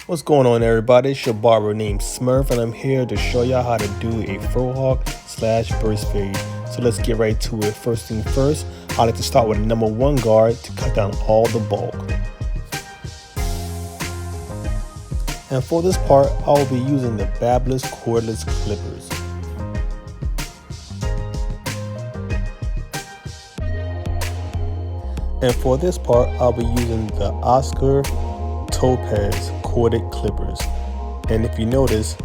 What's going on, everybody? It's your barber named Smurf, and I'm here to show y'all how to do a fro hawk / burst fade. So let's get right to it. First thing first, I like to start with number 1 guard to cut down all the bulk. And for this part, I will be using the Barber cordless clippers. And for this part, I'll be using the Oscar Topaz corded clippers. And if you notice,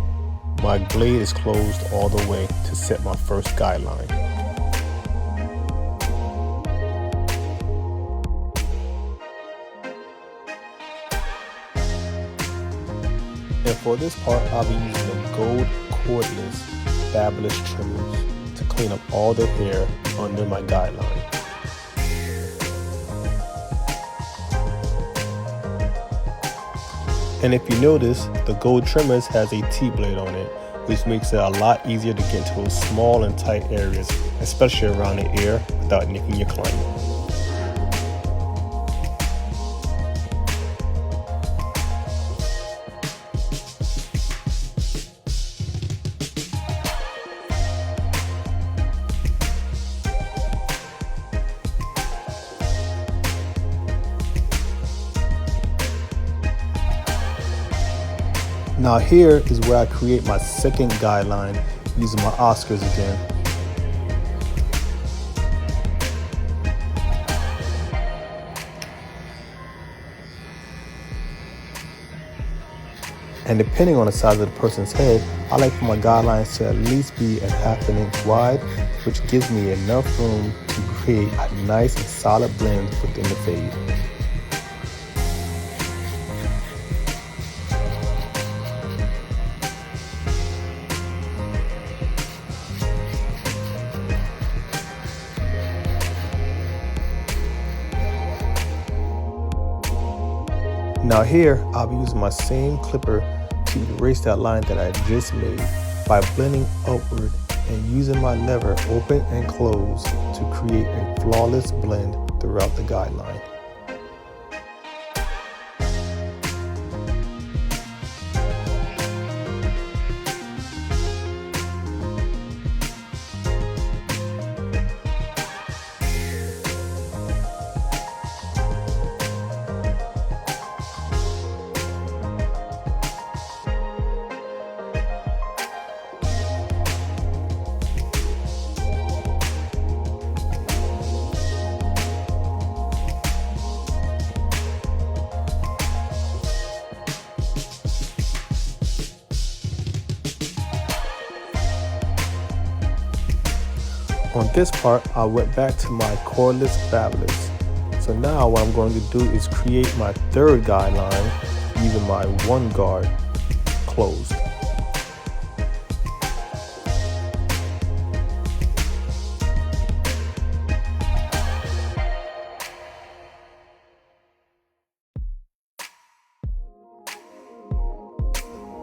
my blade is closed all the way to set my first guideline. And for this part, I'll be using the gold cordless Barber trimmers to clean up all the hair under my guideline. And if you notice, the gold trimmers has a T-blade on it, which makes it a lot easier to get into those small and tight areas, especially around the ear, without nicking your client. Now here is where I create my second guideline using my Oscars again. And depending on the size of the person's head, I like for my guidelines to at least be a ½ inch wide, which gives me enough room to create a nice and solid blend within the fade. Now here, I'll be using my same clipper to erase that line that I just made by blending upward and using my lever open and close to create a flawless blend throughout the guideline. On this part, I went back to my cordless Barbers. So now what I'm going to do is create my third guideline using my 1 guard closed.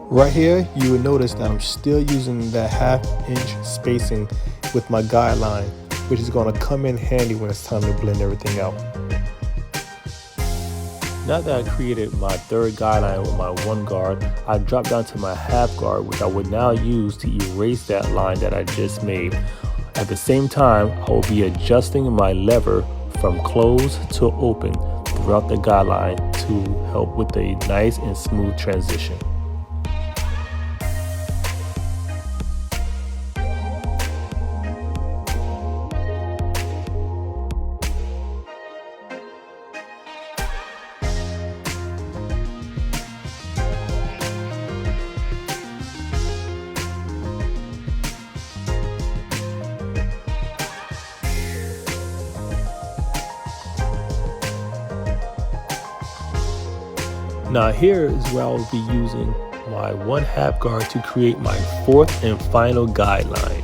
Right here, you will notice that I'm still using that ½ inch spacing with my guideline, which is going to come in handy when it's time to blend everything out. Now that I created my third guideline with my 1 guard, I dropped down to my ½ guard, which I would now use to erase that line that I just made. At the same time, I will be adjusting my lever from close to open throughout the guideline to help with a nice and smooth transition. Now here is where I will be using my 1/2 guard to create my 4th and final guideline.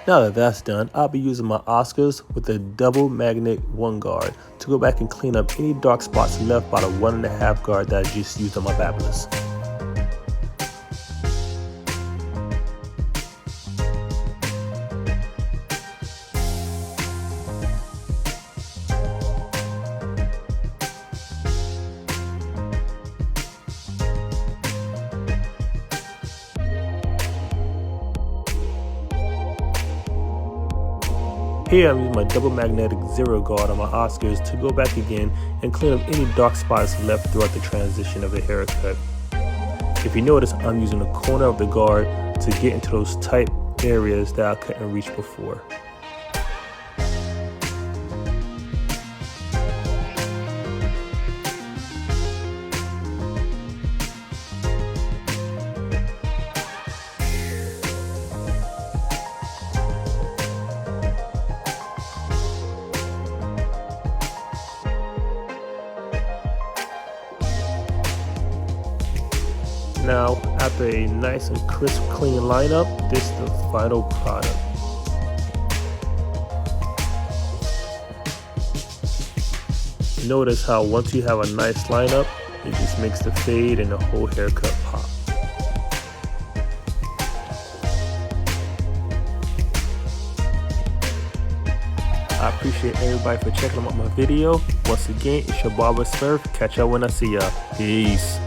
Now that that's done, I'll be using my Oscars with a double magnet 1 guard to go back and clean up any dark spots left by the 1.5 guard that I just used on my Babblers. Here I'm using my double magnetic 0 guard on my Oscars to go back again and clean up any dark spots left throughout the transition of the haircut. If you notice, I'm using the corner of the guard to get into those tight areas that I couldn't reach before. Now, after a nice and crisp clean lineup, this is the final product. Notice how once you have a nice lineup, it just makes the fade and the whole haircut pop. I appreciate everybody for checking out my video. Once again, it's your Barber Smurf. Catch y'all when I see y'all. Peace.